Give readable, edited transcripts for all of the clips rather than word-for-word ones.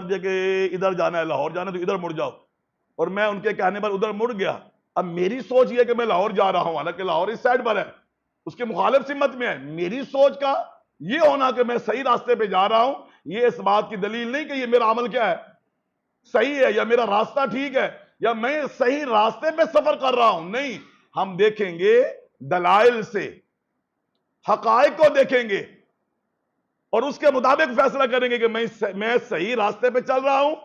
دیا کہ ادھر جانا ہے، لاہور جانا ہے تو ادھر مڑ جاؤ، اور میں ان کے کہنے پر ادھر مڑ گیا. اب میری سوچ یہ کہ میں لاہور جا رہا ہوں، حالانکہ لاہور اس سائڈ پر ہے، اس کے مخالف سمت میں ہے. میری سوچ کا یہ ہونا کہ میں صحیح راستے پہ جا رہا ہوں، یہ اس بات کی دلیل نہیں کہ یہ میرا عمل کیا ہے، صحیح ہے، یا میرا راستہ ٹھیک ہے، یا میں صحیح راستے پہ سفر کر رہا ہوں. نہیں، ہم دیکھیں گے دلائل سے، حقائق کو دیکھیں گے اور اس کے مطابق فیصلہ کریں گے کہ میں صحیح راستے پہ چل رہا ہوں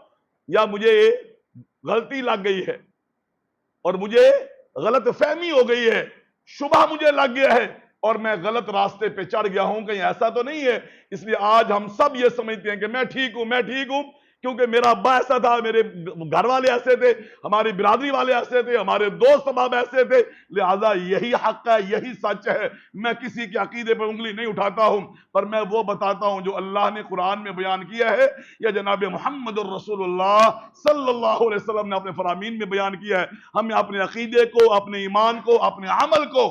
یا مجھے غلطی لگ گئی ہے اور مجھے غلط فہمی ہو گئی ہے، شبہ مجھے لگ گیا ہے اور میں غلط راستے پہ چڑھ گیا ہوں. کہیں ایسا تو نہیں ہے. اس لیے آج ہم سب یہ سمجھتے ہیں کہ میں ٹھیک ہوں، میں ٹھیک ہوں، کیونکہ میرا ابا ایسا تھا، میرے گھر والے ایسے تھے، ہماری برادری والے ایسے تھے، ہمارے دوست احباب ایسے تھے، لہذا یہی حق ہے، یہی سچ ہے. میں کسی کے عقیدے پر انگلی نہیں اٹھاتا ہوں، پر میں وہ بتاتا ہوں جو اللہ نے قرآن میں بیان کیا ہے یا جناب محمد الرسول اللہ صلی اللہ علیہ وسلم نے اپنے فرامین میں بیان کیا ہے. ہمیں اپنے عقیدے کو، اپنے ایمان کو، اپنے عمل کو،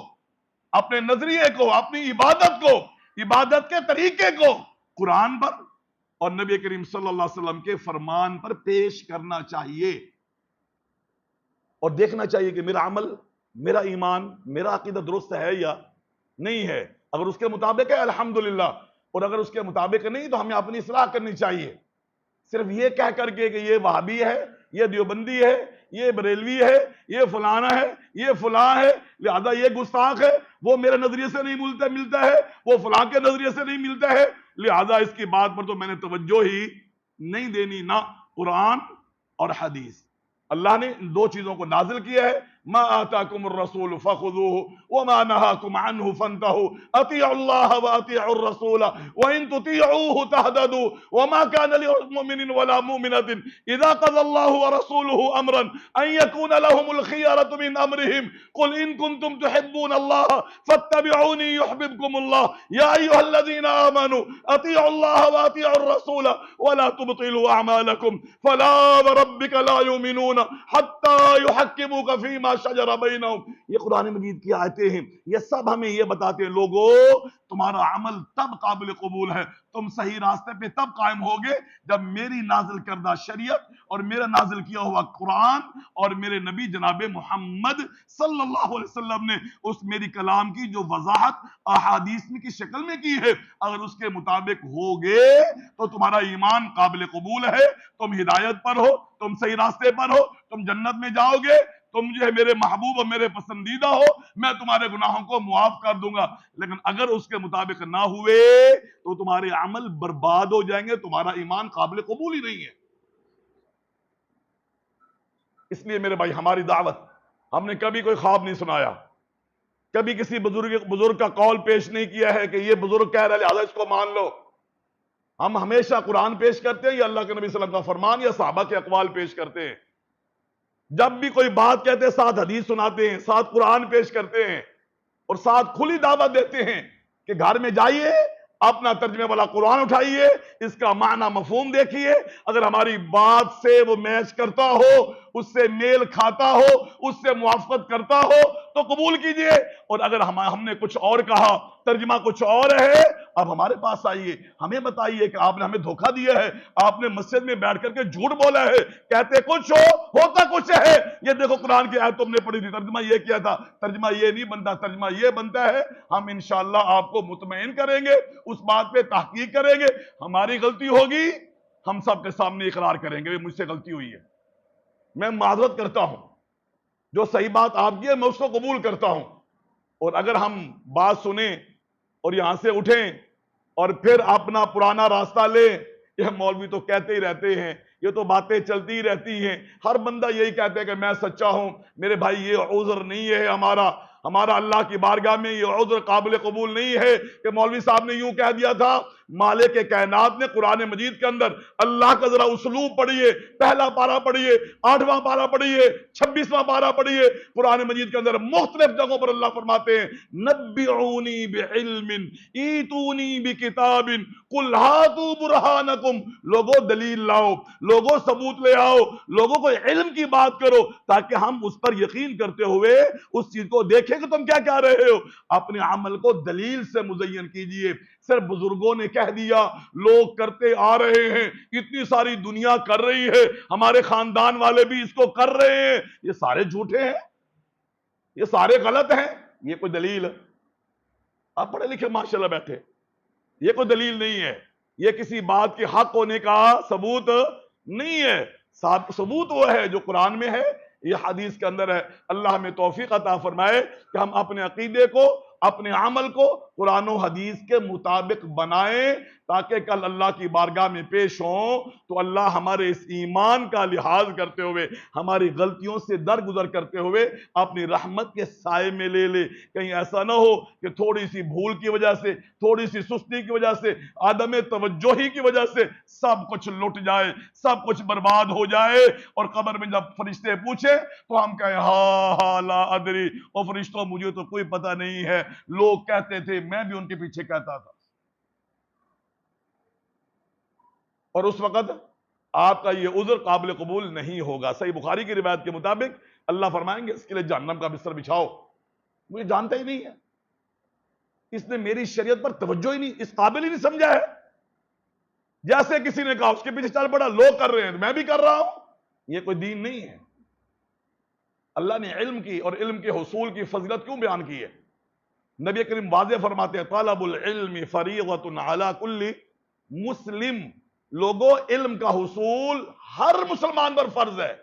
اپنے نظریے کو، اپنی عبادت کو، عبادت کے طریقے کو قرآن پر اور نبی کریم صلی اللہ علیہ وسلم کے فرمان پر پیش کرنا چاہیے، اور دیکھنا چاہیے کہ میرا عمل، میرا ایمان، میرا عقیدہ درست ہے یا نہیں ہے. اگر اس کے مطابق ہے الحمدللہ، اور اگر اس کے مطابق نہیں تو ہمیں اپنی اصلاح کرنی چاہیے. صرف یہ کہہ کر کے کہ یہ وہابی ہے، یہ دیوبندی ہے، یہ بریلوی ہے، یہ فلانا ہے، یہ فلاں ہے، لہذا یہ گستاخ ہے، وہ میرے نظریے سے نہیں ملتا ہے، وہ فلاں کے نظریے سے نہیں ملتا ہے، لہذا اس کی بات پر تو میں نے توجہ ہی نہیں دینی. نہ قرآن اور حدیث. اللہ نے ان دو چیزوں کو نازل کیا ہے. ما آتاکم الرسول فخذوه وما نهاکم عنه فانتهوا اطیعوا اللہ واطیعوا الرسول وان تطیعوه تهتدوا وما كان لمؤمن ولا مؤمنة اذا قضى الله ورسوله امرا ان يكون لهم الخيرة من امرهم قل ان كنتم تحبون الله فاتبعوني يحببكم الله يا ايها الذين امنوا اطیعوا الله واطیعوا الرسول ولا تبطلوا اعمالكم فلا وربك لا يؤمنون حتى يحكموك فيما شجر بینہم. یہ قرآن مجید کی آیتیں ہیں، یہ سب ہمیں یہ بتاتے ہیں لوگو تمہارا عمل تب قابل قبول ہے، تم صحیح راستے پہ تب قائم ہوگے جب میری نازل کردہ شریعت اور میرا نازل کیا ہوا قرآن اور میرے نبی جناب محمد صلی اللہ علیہ وسلم نے اس میری کلام کی جو وضاحت احادیث میں کی شکل میں کی ہے، اگر اس کے مطابق ہوگے تو تمہارا ایمان قابل قبول ہے، تم ہدایت پر ہو، تم صحیح راستے پر ہو، تم جنت میں جاؤ گے، تم جو ہے میرے محبوب اور میرے پسندیدہ ہو، میں تمہارے گناہوں کو معاف کر دوں گا. لیکن اگر اس کے مطابق نہ ہوئے تو تمہارے عمل برباد ہو جائیں گے، تمہارا ایمان قابل قبول ہی نہیں ہے. اس لیے میرے بھائی ہماری دعوت، ہم نے کبھی کوئی خواب نہیں سنایا، کبھی کسی بزرگ کا قول پیش نہیں کیا ہے کہ یہ بزرگ کہہ رہا ہے لہذا اس کو مان لو. ہم ہمیشہ قرآن پیش کرتے ہیں یا اللہ کے نبی صلی اللہ علیہ وسلم کا فرمان یا صحابہ کے اقوال پیش کرتے ہیں. جب بھی کوئی بات کہتے ہیں ساتھ حدیث سناتے ہیں، ساتھ قرآن پیش کرتے ہیں اور ساتھ کھلی دعوت دیتے ہیں کہ گھر میں جائیے، اپنا ترجمے والا قرآن اٹھائیے، اس کا معنی مفہوم دیکھیے، اگر ہماری بات سے وہ میچ کرتا ہو، اس سے میل کھاتا ہو، اس سے موافقت کرتا ہو تو قبول کیجئے، اور اگر ہم نے کچھ اور کہا، ترجمہ کچھ اور ہے، اب ہمارے پاس آئیے، ہمیں بتائیے کہ آپ نے ہمیں دھوکہ دیا ہے، آپ نے مسجد میں بیٹھ کر کے جھوٹ بولا ہے، کہتے کچھ ہو ہوتا کچھ ہے. یہ دیکھو قرآن کی آیت تم نے پڑھی تھی، ترجمہ یہ کیا تھا، ترجمہ یہ نہیں بنتا، ترجمہ یہ بنتا ہے. ہم انشاءاللہ آپ کو مطمئن کریں گے، اس بات پہ تحقیق کریں گے. ہماری غلطی ہوگی، ہم سب کے سامنے اقرار کریں گے مجھ سے غلطی ہوئی ہے، میں معذرت کرتا ہوں، جو صحیح بات آپ کی ہے میں اس کو قبول کرتا ہوں. اور اگر ہم بات سنیں اور یہاں سے اٹھیں اور پھر اپنا پرانا راستہ لیں، یہ مولوی تو کہتے ہی رہتے ہیں، یہ تو باتیں چلتی ہی رہتی ہیں، ہر بندہ یہی کہتے ہیں کہ میں سچا ہوں. میرے بھائی یہ عذر نہیں ہے ہمارا اللہ کی بارگاہ میں یہ عذر قابل قبول نہیں ہے کہ مولوی صاحب نے یوں کہہ دیا تھا. مالک کائنات نے قرآن مجید کے اندر اللہ کا ذرا اسلوب پڑھیے، پہلا پارہ پڑھیے، 8واں پارہ پڑھیے، 26واں پارہ پڑھیے. قرآن مجید کے اندر مختلف جگہوں پر اللہ فرماتے ہیں نبئونی بعلم ایتونی بکتاب قل ہاتوا برہانکم. لوگوں دلیل لاؤ، لوگوں ثبوت لے آؤ، لوگوں کو علم کی بات کرو تاکہ ہم اس پر یقین کرتے ہوئے اس چیز کو دیکھیں دیکھے کہ تم کیا کہہ رہے ہو. اپنے عمل کو دلیل سے مزین کیجئے. صرف بزرگوں نے کہہ دیا، لوگ کرتے آ رہے ہیں، اتنی ساری دنیا کر رہی ہے، ہمارے خاندان والے بھی اس کو کر رہے ہیں، یہ سارے جھوٹے ہیں، یہ سارے غلط ہیں. یہ کوئی دلیل ہے؟ آپ پڑھے لکھے ماشاءاللہ بیٹھے، یہ کوئی دلیل نہیں ہے، یہ کسی بات کے حق ہونے کا ثبوت نہیں ہے. ثبوت وہ ہے جو قرآن میں ہے، یہ حدیث کے اندر ہے. اللہ ہمیں توفیق عطا فرمائے کہ ہم اپنے عقیدے کو، اپنے عمل کو قرآن و حدیث کے مطابق بنائیں، تاکہ کل اللہ کی بارگاہ میں پیش ہوں تو اللہ ہمارے اس ایمان کا لحاظ کرتے ہوئے، ہماری غلطیوں سے درگزر کرتے ہوئے اپنی رحمت کے سائے میں لے لے. کہیں ایسا نہ ہو کہ تھوڑی سی بھول کی وجہ سے، تھوڑی سی سستی کی وجہ سے، عدم توجہی کی وجہ سے سب کچھ لٹ جائے، سب کچھ برباد ہو جائے، اور قبر میں جب فرشتے پوچھے تو ہم کہیں ہاں لا ادری، اور فرشتوں مجھے تو کوئی پتہ نہیں ہے، لوگ کہتے تھے میں بھی ان کے پیچھے کہتا تھا. اور اس وقت آپ کا یہ عذر قابل قبول نہیں ہوگا. صحیح بخاری کی روایت کے مطابق اللہ فرمائیں گے اس کے لیے جہنم کا بستر بچھاؤ، مجھے جانتا ہی نہیں ہے، اس نے میری شریعت پر توجہ ہی نہیں، اس قابل ہی نہیں سمجھا ہے. جیسے کسی نے کہا اس کے پیچھے چل پڑا، لوگ کر رہے ہیں میں بھی کر رہا ہوں. یہ کوئی دین نہیں ہے. اللہ نے علم کی اور علم کے حصول کی فضیلت کیوں بیان کی ہے؟ نبی کریم واضح فرماتے ہیں طالب العلم فریضۃ علی کل مسلم. لوگوں، علم کا حصول ہر مسلمان پر فرض ہے.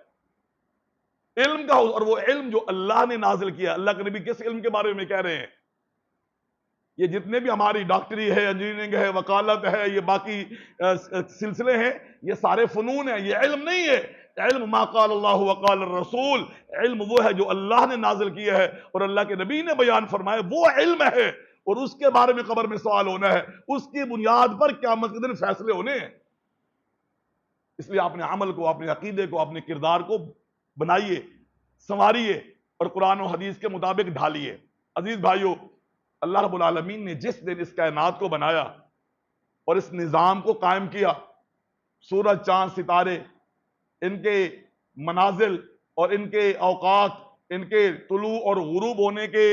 علم کا حصول، اور وہ علم جو اللہ نے نازل کیا. اللہ کے نبی کس علم کے بارے میں کہہ رہے ہیں؟ یہ جتنے بھی ہماری ڈاکٹری ہے، انجینئرنگ ہے، وکالت ہے، یہ باقی سلسلے ہیں، یہ سارے فنون ہیں، یہ علم نہیں ہے. علم ما قال اللہ وقال الرسول، علم وہ ہے جو اللہ نے نازل کیا ہے اور اللہ کے نبی نے بیان فرمایا، وہ علم ہے. اور اس کے بارے میں قبر میں سوال ہونا ہے، اس کی بنیاد پر قیامت کے دن فیصلے ہونے ہیں. اس لیے اپنے عمل کو، اپنے عقیدے کو، اپنے کردار کو بنائیے، سنواریے اور قرآن و حدیث کے مطابق ڈھالیے. عزیز بھائیو، اللہ رب العالمین نے جس دن اس کائنات کو بنایا اور اس نظام کو قائم کیا، سورج، چاند، ستارے، ان کے منازل اور ان کے اوقات، ان کے طلوع اور غروب ہونے کے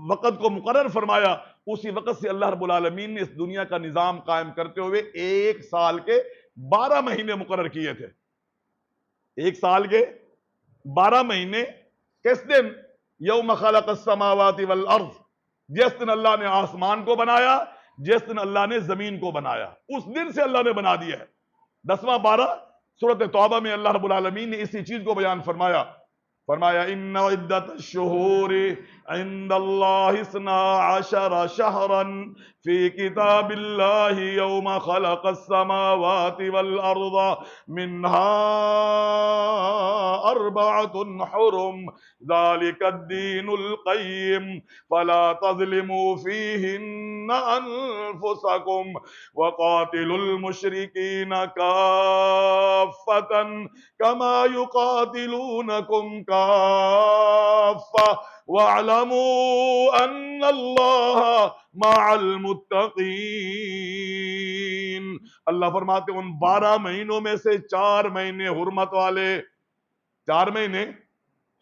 وقت کو مقرر فرمایا، اسی وقت سے اللہ رب العالمین نے اس دنیا کا نظام قائم کرتے ہوئے 1 سال کے 12 مہینے مقرر کیے تھے. 1 سال کے 12 مہینے کس دن؟ یوم خلق السماوات والارض، جس دن اللہ نے آسمان کو بنایا، جس دن اللہ نے زمین کو بنایا، اس دن سے اللہ نے بنا دیا ہے. 10واں پارہ سورۃ توبہ میں اللہ رب العالمین نے اسی چیز کو بیان فرمایا. فرمایا ان عدت الشہور عند اللہ 12 شہرا فی کتاب اللہ یوم خلق السماوات والارض منها 4 حرم ذلك الدین القیم فلا تظلموا فیہن انفسکم وقاتلوا المشرکین کافتا کما یقاتلونکم کافہ وَاعْلَمُوا أَنَّ اللَّهَ مَعَ الْمُتَّقِينَ. اللہ فرماتے ان 12 مہینوں میں سے 4 مہینے حرمت والے. 4 مہینے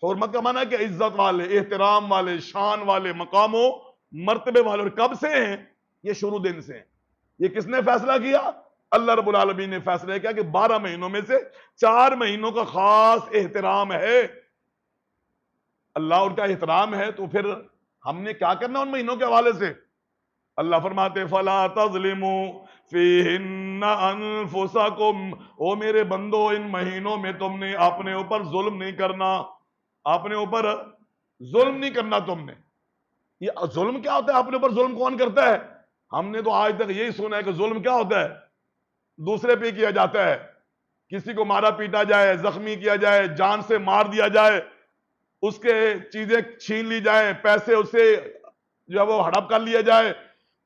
حرمت کا معنی ہے کہ عزت والے، احترام والے، شان والے، مقام و مرتبے والے. اور کب سے ہیں؟ یہ شروع دن سے ہیں. یہ کس نے فیصلہ کیا؟ اللہ رب العالمین نے فیصلہ کیا کہ 12 مہینوں میں سے 4 مہینوں کا خاص احترام ہے. اللہ ان کا احترام ہے تو پھر ہم نے کیا کرنا ان مہینوں کے حوالے سے؟ اللہ فرماتے فَلَا تَظْلِمُوا فِيهِنَّ أَنفُسَكُمْ، او میرے بندو ان مہینوں میں تم نے اپنے اوپر ظلم نہیں کرنا. اپنے اوپر ظلم نہیں کرنا تم نے. یہ ظلم کیا ہوتا ہے؟ اپنے اوپر ظلم کون کرتا ہے؟ ہم نے تو آج تک یہی سنا ہے کہ ظلم کیا ہوتا ہے؟ دوسرے پہ کیا جاتا ہے، کسی کو مارا پیٹا جائے، زخمی کیا جائے، جان سے مار دیا جائے، اس کے چیزیں چھین لی جائیں، پیسے اس سے جو ہے وہ ہڑپ کر لیا جائے،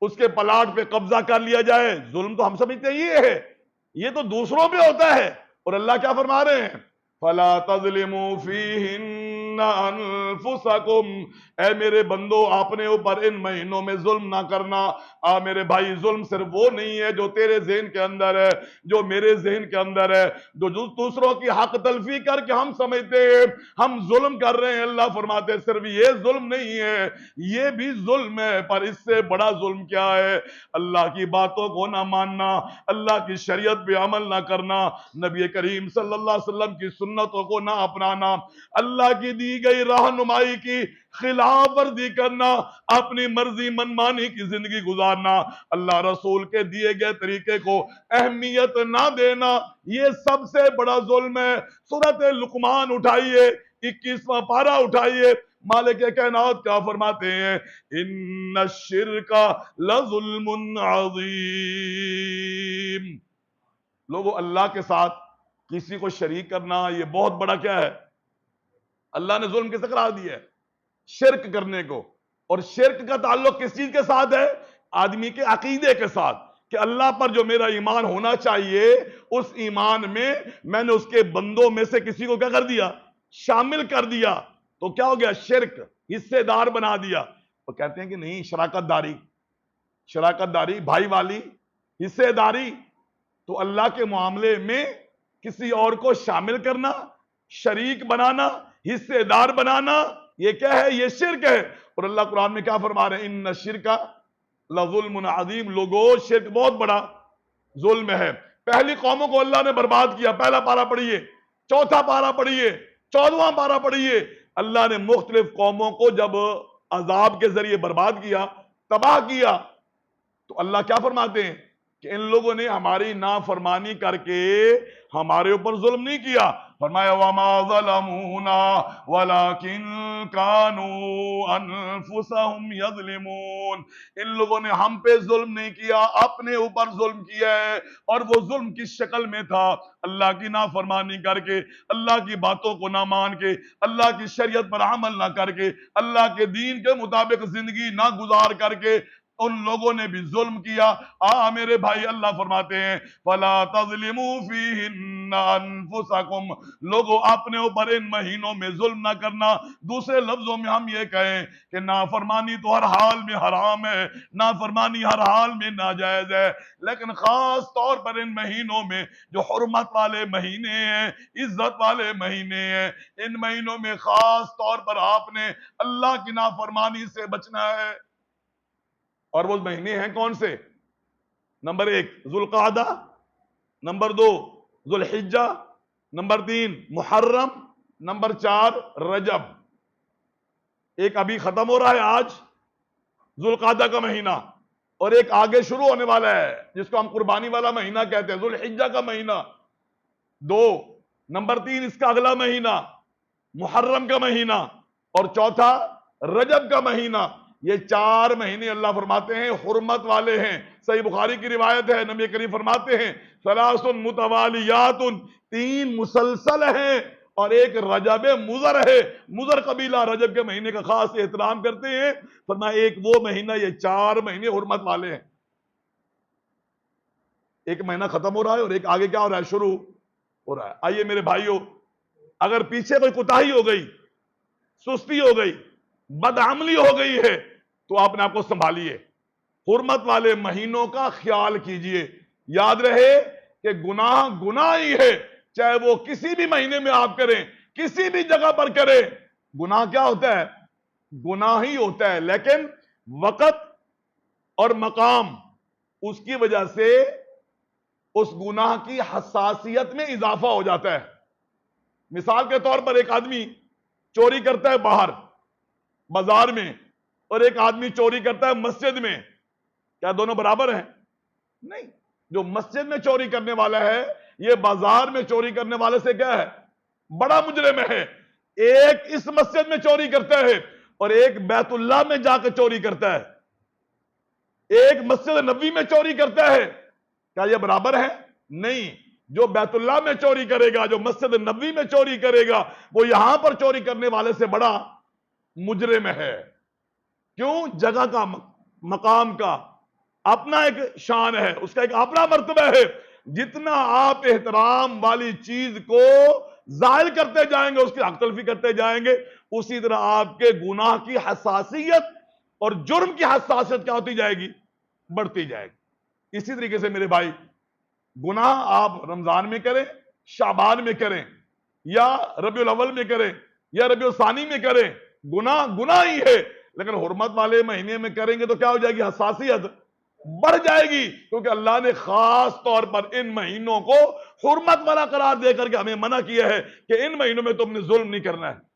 اس کے پلاٹ پہ قبضہ کر لیا جائے. ظلم تو ہم سمجھتے ہیں یہ ہے، یہ تو دوسروں پہ ہوتا ہے. اور اللہ کیا فرما رہے ہیں؟ فَلَا تَظْلِمُوا فِيهِنَّ انفسکم، اے میرے بندو اپنے اوپر ان مہینوں میں ظلم نہ کرنا۔ میرے بھائی ظلم صرف وہ نہیں ہے جو تیرے ذہن کے اندر ہے، جو میرے ذہن کے اندر ہے، جو دوسروں کی حق تلفی کر کے ہم سمجھتے ہیں ہم ظلم کر رہے ہیں۔ اللہ فرماتے ہیں صرف یہ ظلم نہیں ہے، یہ بھی ظلم ہے، پر اس سے بڑا ظلم کیا ہے؟ اللہ کی باتوں کو نہ ماننا، اللہ کی شریعت پہ عمل نہ کرنا، نبی کریم صلی اللہ علیہ وسلم کی سنتوں کو نہ اپنانا، اللہ کی دی گئی رہنمائی کی خلاف ورزی کرنا، اپنی مرضی منمانی کی زندگی گزارنا، اللہ رسول کے دیے گئے طریقے کو اہمیت نہ دینا، یہ سب سے بڑا ظلم ہے۔ سورۃ لقمان اٹھائیے، 21واں پارہ اٹھائیے، مالک کائنات کیا فرماتے ہیں؟ ان الشرک لظلم عظیم۔ لوگوں اللہ کے ساتھ کسی کو شریک کرنا یہ بہت بڑا کیا ہے؟ اللہ نے ظلم کسے قرار دیا ہے؟ شرک کرنے کو۔ اور شرک کا تعلق کس چیز کے ساتھ ہے؟ آدمی کے عقیدے کے ساتھ، کہ اللہ پر جو میرا ایمان ہونا چاہیے اس ایمان میں نے اس کے بندوں میں سے کسی کو کیا کر دیا؟ شامل کر دیا، تو کیا ہو گیا؟ شرک، حصے دار بنا دیا۔ وہ کہتے ہیں کہ نہیں، شراکت داری، بھائی والی، حصے داری، تو اللہ کے معاملے میں کسی اور کو شامل کرنا، شریک بنانا، حصے دار بنانا، یہ کیا ہے؟ یہ شرک ہے۔ اور اللہ قرآن میں کیا فرما رہے ہیں؟ ان الشرک لظلم عظیم۔ لوگوں شرک بہت بڑا ظلم ہے۔ پہلی قوموں کو اللہ نے برباد کیا، پہلا پارہ پڑھیے، چوتھا پارہ پڑھیے، 14واں پارہ پڑھیے۔ اللہ نے مختلف قوموں کو جب عذاب کے ذریعے برباد کیا، تباہ کیا، تو اللہ کیا فرماتے ہیں؟ کہ ان لوگوں نے ہماری نافرمانی کر کے ہمارے اوپر ظلم نہیں کیا۔ فرمایا وَمَا ظَلَمُونَا وَلَكِنْ كَانُوا أَنفُسَهُمْ يَظْلِمُونَ۔ ان لوگوں نے ہم پہ ظلم نہیں کیا، اپنے اوپر ظلم کیا ہے، اور وہ ظلم کس شکل میں تھا؟ اللہ کی نافرمانی کر کے، اللہ کی باتوں کو نہ مان کے، اللہ کی شریعت پر عمل نہ کر کے، اللہ کے دین کے مطابق زندگی نہ گزار کر کے ان لوگوں نے بھی ظلم کیا۔ میرے بھائی اللہ فرماتے ہیں فَلَا تَظْلِمُوا فِيهِنَّ أَنفُسَكُمْ۔ لوگوں اپنے اوپر ان مہینوں میں ظلم نہ کرنا۔ دوسرے لفظوں میں ہم یہ کہیں کہ نافرمانی تو ہر حال میں حرام ہے، نافرمانی ہر حال میں ناجائز ہے، لیکن خاص طور پر ان مہینوں میں جو حرمت والے مہینے ہیں، عزت والے مہینے ہیں، ان مہینوں میں خاص طور پر آپ نے اللہ کی نافرمانی سے بچنا ہے۔ اور وہ مہینے ہیں کون سے؟ نمبر 1 ذوالقعدہ، نمبر 2 ذوالحجہ، نمبر 3 محرم، نمبر 4 رجب۔ ایک ابھی ختم ہو رہا ہے آج، ذوالقعدہ کا مہینہ، اور ایک آگے شروع ہونے والا ہے جس کو ہم قربانی والا مہینہ کہتے ہیں، ذوالحجہ کا مہینہ 2، نمبر 3 اس کا اگلا مہینہ محرم کا مہینہ، اور چوتھا رجب کا مہینہ۔ یہ 4 مہینے اللہ فرماتے ہیں حرمت والے ہیں۔ صحیح بخاری کی روایت ہے، نبی کریم فرماتے ہیں ثلاث متوالیات، 3 مسلسل ہیں، اور ایک رجب مضر ہے۔ مضر قبیلہ رجب کے مہینے کا خاص احترام کرتے ہیں۔ فرمایا ایک وہ مہینہ، یہ 4 مہینے حرمت والے ہیں۔ ایک مہینہ ختم ہو رہا ہے اور ایک آگے کیا ہو رہا ہے؟ شروع ہو رہا ہے۔ آئیے میرے بھائیوں، اگر پیچھے کوئی کوتاہی ہو گئی، سستی ہو گئی، بدعملی ہو گئی ہے، تو آپ نے آپ کو سنبھالیے، حرمت والے مہینوں کا خیال کیجئے۔ یاد رہے کہ گناہ گناہ ہی ہے، چاہے وہ کسی بھی مہینے میں آپ کریں، کسی بھی جگہ پر کریں، گناہ کیا ہوتا ہے؟ گناہ ہی ہوتا ہے، لیکن وقت اور مقام اس کی وجہ سے اس گناہ کی حساسیت میں اضافہ ہو جاتا ہے۔ مثال کے طور پر ایک آدمی چوری کرتا ہے باہر بازار میں، اور ایک آدمی چوری کرتا ہے مسجد میں، کیا دونوں برابر ہیں؟ نہیں۔ جو مسجد میں چوری کرنے والا ہے یہ بازار میں چوری کرنے والے سے کیا ہے؟ بڑا مجرم ہے۔ ایک اس مسجد میں چوری کرتا ہے اور ایک بیت اللہ میں جا کے چوری کرتا ہے، ایک مسجد نبوی میں چوری کرتا ہے، کیا یہ برابر ہے؟ نہیں۔ جو بیت اللہ میں چوری کرے گا، جو مسجد نبوی میں چوری کرے گا، وہ یہاں پر چوری کرنے والے سے بڑا مجرم ہے۔ کیوں؟ جگہ کا، مقام کا اپنا ایک شان ہے، اس کا ایک اپنا مرتبہ ہے۔ جتنا آپ احترام والی چیز کو ظاہر کرتے جائیں گے، اس کی حق تلفی کرتے جائیں گے، اسی طرح آپ کے گناہ کی حساسیت اور جرم کی حساسیت کیا ہوتی جائے گی؟ بڑھتی جائے گی۔ اسی طریقے سے میرے بھائی، گناہ آپ رمضان میں کریں، شعبان میں کریں، یا ربیع الاول میں کریں، یا ربیع الثانی میں کریں، گناہ گناہ ہی ہے، لیکن حرمت والے مہینے میں کریں گے تو کیا ہو جائے گی؟ حساسیت بڑھ جائے گی، کیونکہ اللہ نے خاص طور پر ان مہینوں کو حرمت والا قرار دے کر کے ہمیں منع کیا ہے کہ ان مہینوں میں تم نے ظلم نہیں کرنا ہے۔